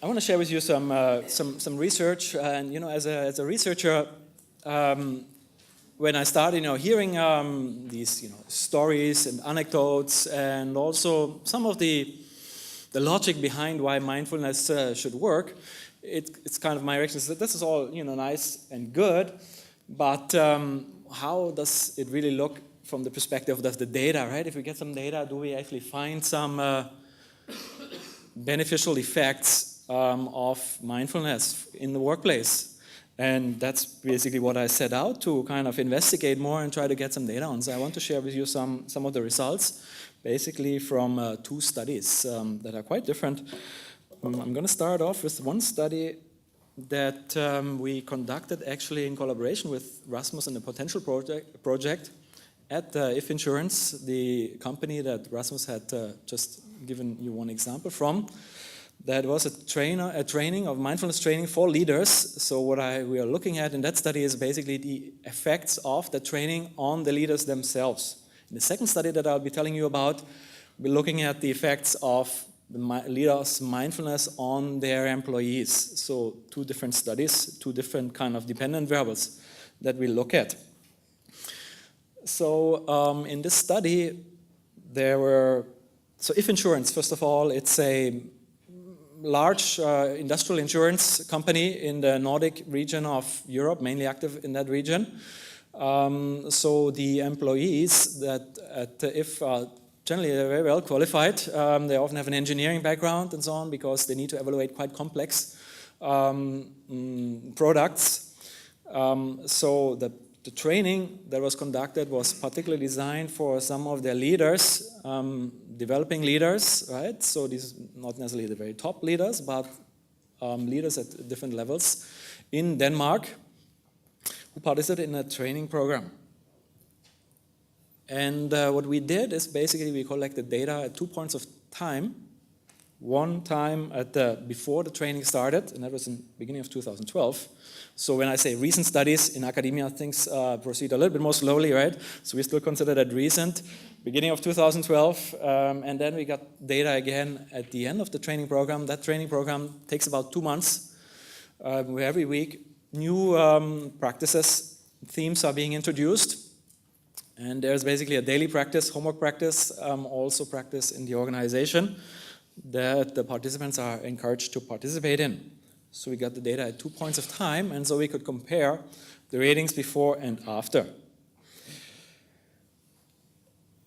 I want to share with you some research, and as a researcher, when I started hearing these stories and anecdotes, and also some of the logic behind why mindfulness should work, it's kind of my reaction that this is all nice and good, but how does it really look from the perspective of the data, right? If we get some data, do we actually find some beneficial effects of mindfulness in the workplace? And that's basically what I set out to kind of investigate more and try to get some data on. So I want to share with you some of the results, basically from 2 studies that are quite different. I'm going to start off with one study that we conducted actually in collaboration with Rasmus and the Potential project at If Insurance, the company that Rasmus had just given you one example from. That was a training of mindfulness training for leaders. So what we are looking at in that study is basically the effects of the training on the leaders themselves. In the second study that I'll be telling you about, we're looking at the effects of the leaders' mindfulness on their employees. So 2 different studies, 2 different kind of dependent variables that we look at. So in this study, so If Insurance, first of all, it's a large industrial insurance company in the Nordic region of Europe, mainly active in that region. So the employees that at If are generally they're very well qualified. They often have an engineering background and so on because they need to evaluate quite complex products. So the training that was conducted was particularly designed for some of their leaders, developing leaders, right? So these are not necessarily the very top leaders, but leaders at different levels in Denmark who participated in a training program. And what we did is basically we collected data at 2 points of time. One time before the training started, and that was in the beginning of 2012. So when I say recent studies in academia, things proceed a little bit more slowly, right? So we still consider that recent, beginning of 2012, and then we got data again at the end of the training program. That training program takes about 2 months, where every week new practices, themes are being introduced. And there's basically a daily practice, homework practice, also practice in the organization that the participants are encouraged to participate in. So we got the data at 2 points of time, and so we could compare the ratings before and after.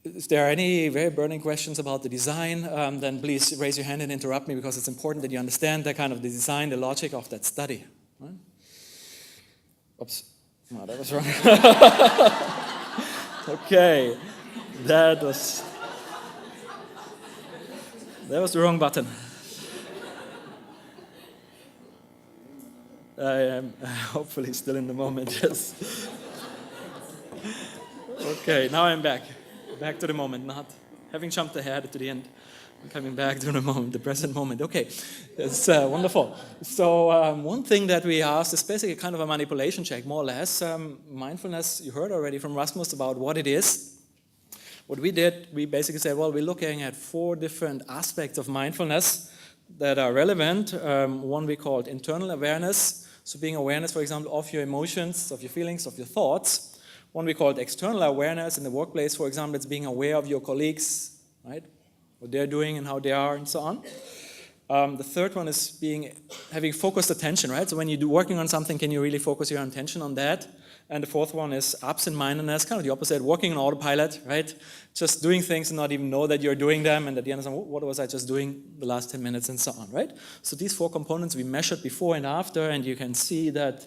If there are any very burning questions about the design, then please raise your hand and interrupt me because it's important that you understand the kind of the design, the logic of that study. Right? Oops, no, that was wrong. Okay, that was the wrong button. I am hopefully still in the moment, yes. Okay, now I'm back to the moment, not having jumped ahead to the end. I'm coming back to the moment, the present moment. Okay, it's wonderful. So one thing that we asked is basically kind of a manipulation check, more or less. Mindfulness, you heard already from Rasmus about what it is. What we did, we basically said, well, we're looking at 4 different aspects of mindfulness that are relevant. One we called internal awareness, so being awareness, for example, of your emotions, of your feelings, of your thoughts. One we called external awareness in the workplace, for example, it's being aware of your colleagues, right? What they're doing and how they are and so on. The third one is having focused attention, right? So when you're working on something, can you really focus your attention on that? And the fourth one is absent-mindedness, kind of the opposite, working on autopilot, right? Just doing things and not even know that you're doing them, and at the end of the time, what was I just doing the last 10 minutes and so on, right? So these 4 components we measured before and after, and you can see that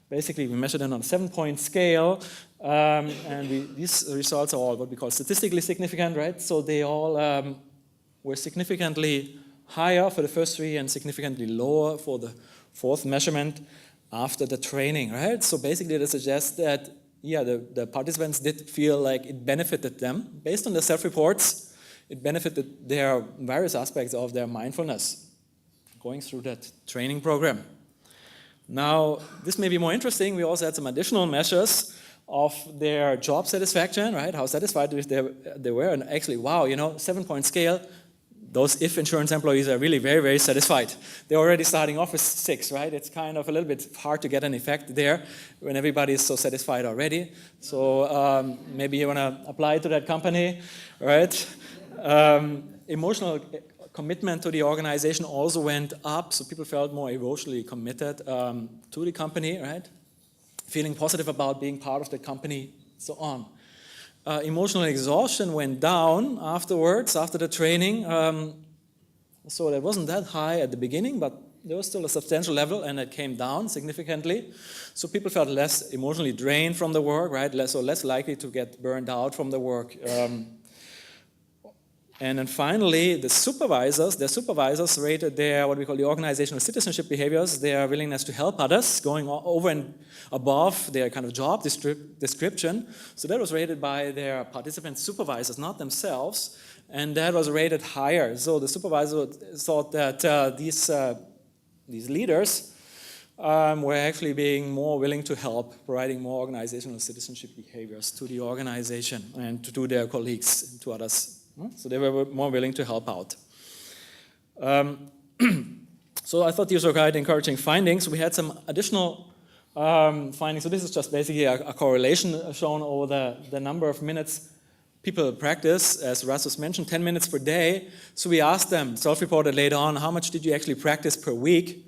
basically we measured them on a 7-point scale, and these results are all what we call statistically significant, right? So they all were significantly higher for the first 3 and significantly lower for the 4th measurement after the training, right? So basically that suggests that, yeah, the participants did feel like it benefited them. Based on their self-reports, it benefited their various aspects of their mindfulness going through that training program. Now, this may be more interesting. We also had some additional measures of their job satisfaction, right? How satisfied they were, and actually, wow, 7-point scale, those if insurance employees are really very, very satisfied. They're already starting off with 6, right? It's kind of a little bit hard to get an effect there when everybody is so satisfied already. So maybe you want to apply to that company, right? Emotional commitment to the organization also went up, so people felt more emotionally committed to the company, right? Feeling positive about being part of the company, so on. Emotional exhaustion went down afterwards, after the training. So it wasn't that high at the beginning, but there was still a substantial level, and it came down significantly. So people felt less emotionally drained from the work, right? Less likely to get burned out from the work. And then finally, their supervisors rated their, what we call the organizational citizenship behaviors, their willingness to help others, going over and above their kind of job description. So that was rated by their participant supervisors, not themselves, and that was rated higher. So the supervisor thought that these leaders were actually being more willing to help, providing more organizational citizenship behaviors to the organization and to their colleagues and to others. So they were more willing to help out. So I thought these were quite encouraging findings. We had some additional findings. So this is just basically a correlation shown over the number of minutes people practice. As Rasmus mentioned, 10 minutes per day. So we asked them, self-reported later on, how much did you actually practice per week?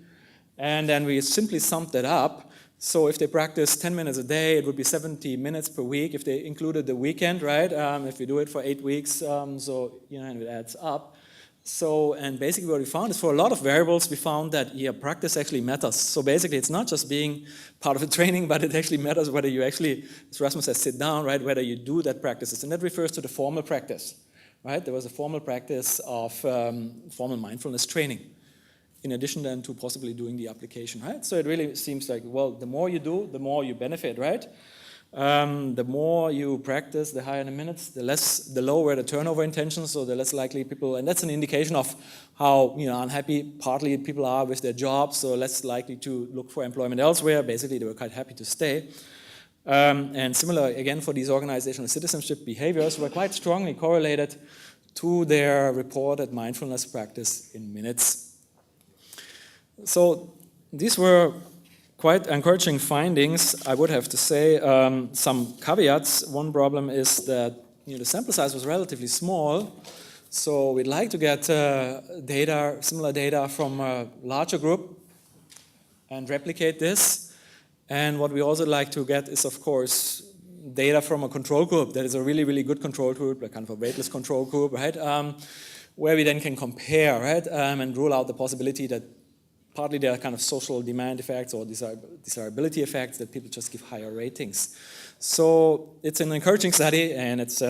And then we simply summed that up. So if they practice 10 minutes a day, it would be 70 minutes per week if they included the weekend, right? If we do it for 8 weeks, so and it adds up. So, and basically what we found is for a lot of variables, we found that practice actually matters. So basically it's not just being part of the training, but it actually matters whether you actually, as Rasmus says, sit down, right? Whether you do that practices, and that refers to the formal practice, right? There was a formal practice of formal mindfulness training, in addition then to possibly doing the application, right? So it really seems like, well, the more you do, the more you benefit, right? The more you practice, the higher the minutes, the lower the turnover intention, so the less likely people, and that's an indication of how unhappy partly people are with their jobs, so less likely to look for employment elsewhere. Basically, they were quite happy to stay. And similar, again, for these organizational citizenship behaviors were quite strongly correlated to their reported mindfulness practice in minutes. So these were quite encouraging findings, I would have to say. Some caveats. One problem is that the sample size was relatively small, so we'd like to get similar data from a larger group and replicate this. And what we also like to get is, of course, data from a control group that is a really, really good control group, like kind of a weightless control group, right? Where we then can compare, right? And rule out the possibility that partly there are kind of social demand effects or desirability effects that people just give higher ratings. So it's an encouraging study, and it's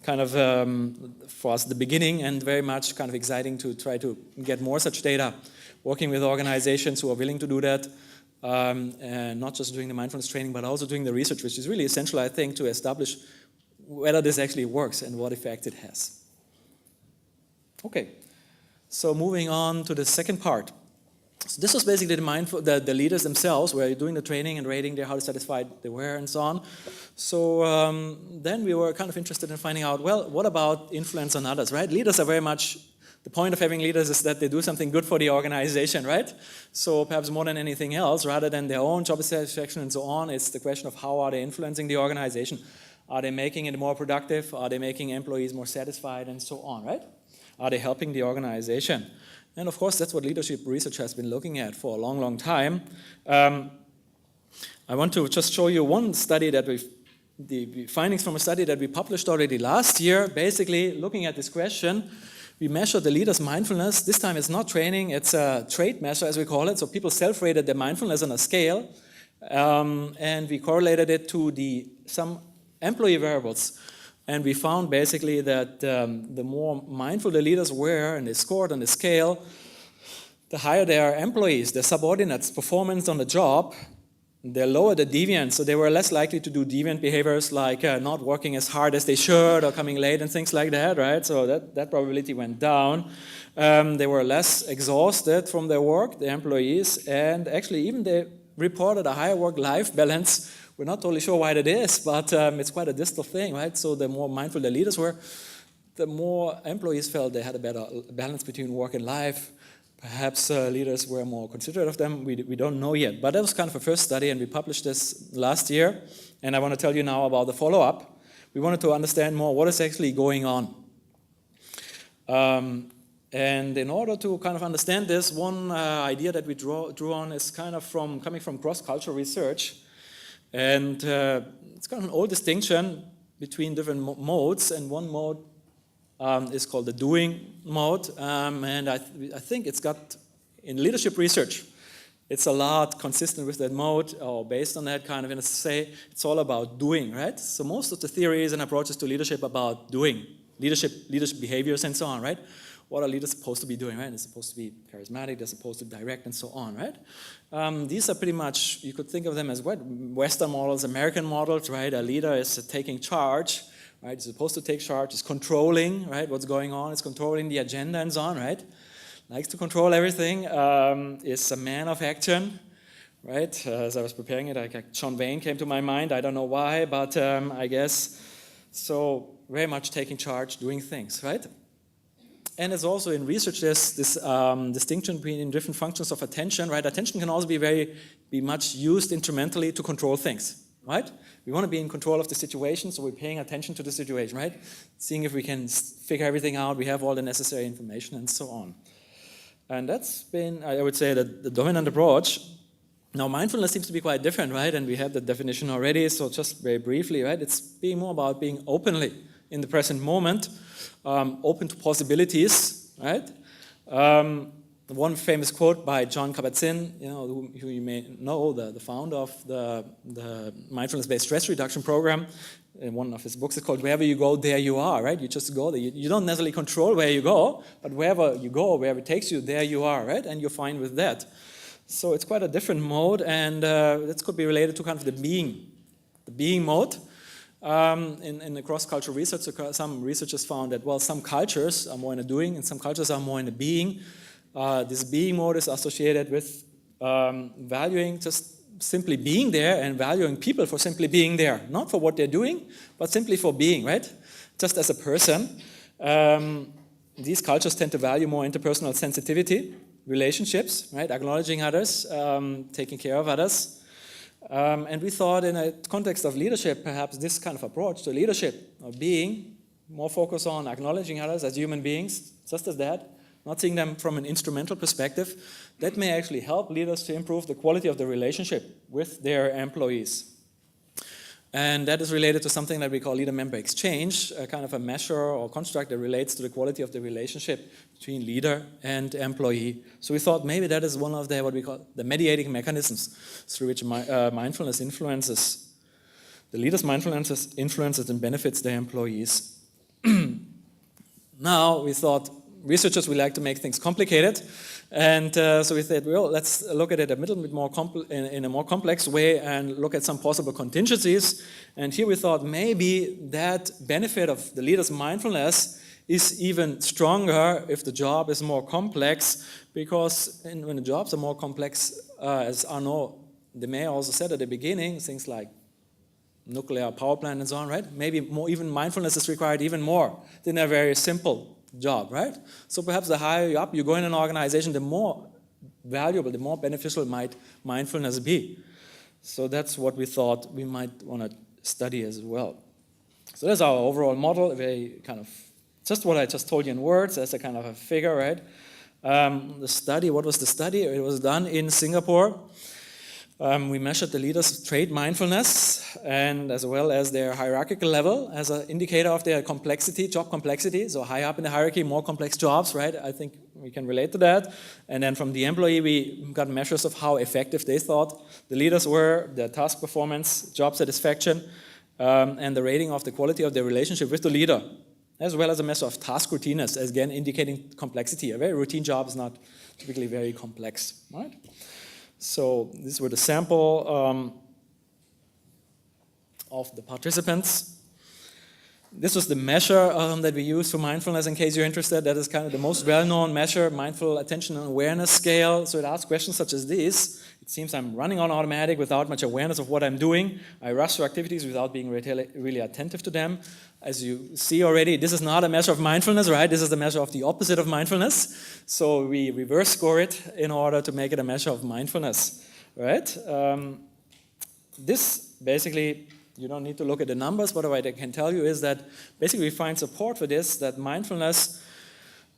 kind of for us the beginning, and very much kind of exciting to try to get more such data, working with organizations who are willing to do that, and not just doing the mindfulness training, but also doing the research, which is really essential, I think, to establish whether this actually works and what effect it has. Okay. So moving on to the second part. So this was basically the leaders themselves were doing the training and rating how satisfied they were and so on. So then we were kind of interested in finding out, well, what about influence on others, right? Leaders are very much, the point of having leaders is that they do something good for the organization, right? So perhaps more than anything else, rather than their own job satisfaction and so on, it's the question of how are they influencing the organization? Are they making it more productive? Are they making employees more satisfied and so on, right? Are they helping the organization? And of course, that's what leadership research has been looking at for a long, long time. I want to just show you one study that the findings from a study that we published already last year, basically looking at this question. We measured the leaders' mindfulness. This time it's not training, it's a trait measure, as we call it. So people self-rated their mindfulness on a scale, and we correlated it to some employee variables. And we found basically that the more mindful the leaders were and they scored on the scale, the higher their employees, their subordinates' performance on the job, the lower the deviance. So they were less likely to do deviant behaviors like not working as hard as they should or coming late and things like that, right? So that probability went down. They were less exhausted from their work, the employees, and actually even they reported a higher work-life balance. We're not totally sure why that is, but it's quite a distal thing, right? So the more mindful the leaders were, the more employees felt they had a better balance between work and life. Perhaps leaders were more considerate of them. We don't know yet. But that was kind of a first study, and we published this last year. And I want to tell you now about the follow-up. We wanted to understand more what is actually going on. And in order to kind of understand this, one idea that we drew on is kind of coming from cross-cultural research. And it's kind of an old distinction between different modes, and one mode is called the doing mode, and I think it's got, in leadership research, it's a lot consistent with that mode, or based on that kind of, and say it's all about doing, right? So most of the theories and approaches to leadership about doing, leadership behaviors and so on, right? What are leaders supposed to be doing, right? They're supposed to be charismatic, they're supposed to direct, and so on, right? These are pretty much, you could think of them as what? Western models, American models, right? A leader is taking charge, right? He's supposed to take charge, he's controlling, right, what's going on, he's controlling the agenda and so on, right? Likes to control everything, is a man of action, right? As I was preparing it, like John Wayne came to my mind, I don't know why, but I guess, so very much taking charge, doing things, right? And it's also in research, there's this distinction between different functions of attention, right? Attention can also be much used instrumentally to control things, right? We want to be in control of the situation, so we're paying attention to the situation, right? Seeing if we can figure everything out, we have all the necessary information, and so on. And that's been, I would say, the dominant approach. Now, mindfulness seems to be quite different, right? And we have the definition already, so just very briefly, right? It's being more about being openly in the present moment, open to possibilities, right? One famous quote by Jon Kabat-Zinn, who you may know, the founder of the mindfulness-based stress reduction program. In one of his books is called "Wherever You Go, There You Are." Right? You just go there. You don't necessarily control where you go, but wherever you go, wherever it takes you, there you are. Right? And you're fine with that. So it's quite a different mode, and this could be related to kind of the being mode. In the cross-cultural research, some researchers found that, well, some cultures are more in the doing and some cultures are more in the being. This being mode is associated with valuing just simply being there and valuing people for simply being there. Not for what they're doing, but simply for being, right? Just as a person. These cultures tend to value more interpersonal sensitivity, relationships, right? Acknowledging others, taking care of others. And we thought in a context of leadership, perhaps this kind of approach to leadership, of being, more focus on acknowledging others as human beings, just as that, not seeing them from an instrumental perspective, that may actually help leaders to improve the quality of the relationship with their employees. And that is related to something that we call leader-member exchange, a kind of a measure or construct that relates to the quality of the relationship between leader and employee. So we thought maybe that is one of the, what we call the mediating mechanisms through which mindfulness influences, the leader's mindfulness influences and benefits their employees. Now we thought, researchers, we like to make things complicated, and so we said, well, let's look at it a little bit more in a more complex way and look at some possible contingencies. And here we thought maybe that benefit of the leader's mindfulness is even stronger if the job is more complex, because when the jobs are more complex, as Arnaud de May also said at the beginning, things like nuclear power plant and so on, right? Maybe more, even mindfulness is required even more than a very simple job, right? So perhaps the higher you up you go in an organization, the more valuable, the more beneficial might mindfulness be. So that's what we thought we might want to study as well. So that's our overall model, very kind of, just what I just told you in words, as a kind of a figure, right? The study, what was the study? It was done in Singapore. We measured the leaders' trait mindfulness, and as well as their hierarchical level as an indicator of their complexity, job complexity. So high up in the hierarchy, more complex jobs, right? I think we can relate to that. And then from the employee, we got measures of how effective they thought the leaders were, their task performance, job satisfaction, and the rating of the quality of their relationship with the leader, as well as a measure of task routineness, as again indicating complexity. A very routine job is not typically very complex, right? So these were the sample of the participants. This was the measure that we use for mindfulness, in case you're interested. That is kind of the most well-known measure, mindful attention and awareness scale. So it asks questions such as this. It seems I'm running on automatic without much awareness of what I'm doing. I rush through activities without being really attentive to them. As you see already, this is not a measure of mindfulness, right? This is a measure of the opposite of mindfulness. So we reverse score it in order to make it a measure of mindfulness, right? This basically, you don't need to look at the numbers, but what I can tell you is that basically we find support for this, that mindfulness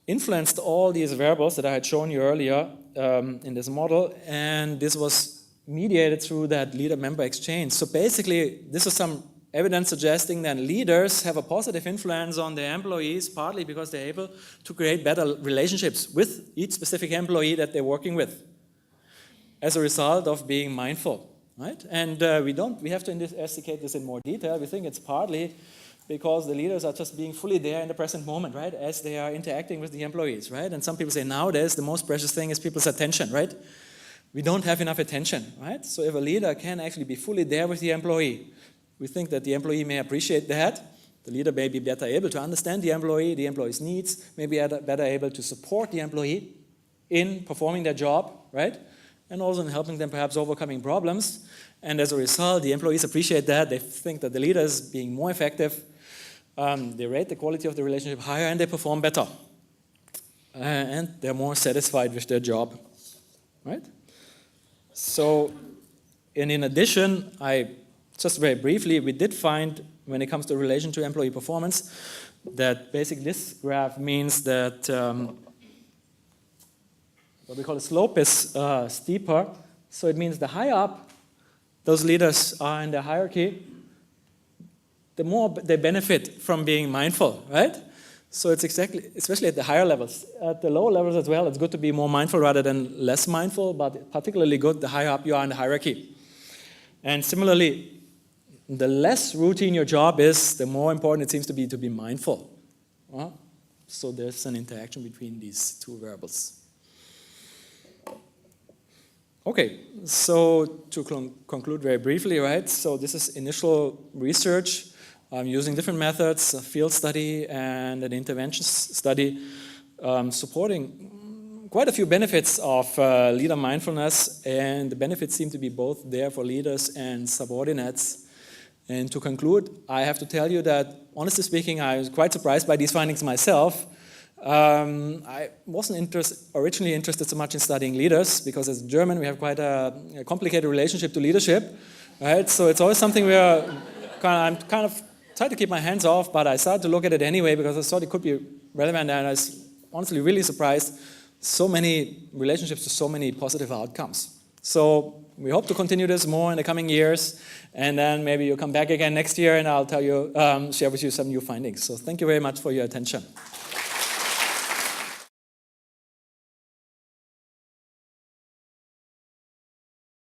influenced all these variables that I had shown you earlier in this model, and this was mediated through that leader-member exchange. So basically, this is some evidence suggesting that leaders have a positive influence on their employees, partly because they're able to create better relationships with each specific employee that they're working with as a result of being mindful. Right? And we have to investigate this in more detail. We think it's partly because the leaders are just being fully there in the present moment, right? As they are interacting with the employees, right? And some people say nowadays the most precious thing is people's attention, right? We don't have enough attention, right? So if a leader can actually be fully there with the employee, we think that the employee may appreciate that. The leader may be better able to understand the employee's needs, may be better able to support the employee in performing their job, right? And also in helping them perhaps overcoming problems. And as a result, the employees appreciate that. They think that the leader is being more effective. They rate the quality of the relationship higher and they perform better. And they're more satisfied with their job, right? So, and in addition, just very briefly, we did find, when it comes to relation to employee performance, that basically this graph means that what we call a slope is steeper. So it means the higher up those leaders are in the hierarchy, the more they benefit from being mindful, right? So it's exactly, especially at the higher levels. At the lower levels as well, it's good to be more mindful rather than less mindful, but particularly good the higher up you are in the hierarchy. And similarly, the less routine your job is, the more important it seems to be mindful. So there's an interaction between these two variables. Okay, so to conclude very briefly, right? So this is initial research using different methods, a field study and an intervention study, supporting quite a few benefits of leader mindfulness, and the benefits seem to be both there for leaders and subordinates. And to conclude, I have to tell you that, honestly speaking, I was quite surprised by these findings myself. I wasn't originally interested so much in studying leaders, because as German we have quite a complicated relationship to leadership, right? So it's always something I'm kind of trying to keep my hands off, but I started to look at it anyway because I thought it could be relevant, and I was honestly really surprised. So many relationships to so many positive outcomes. So we hope to continue this more in the coming years, and then maybe you'll come back again next year and I'll tell you, share with you some new findings. So thank you very much for your attention.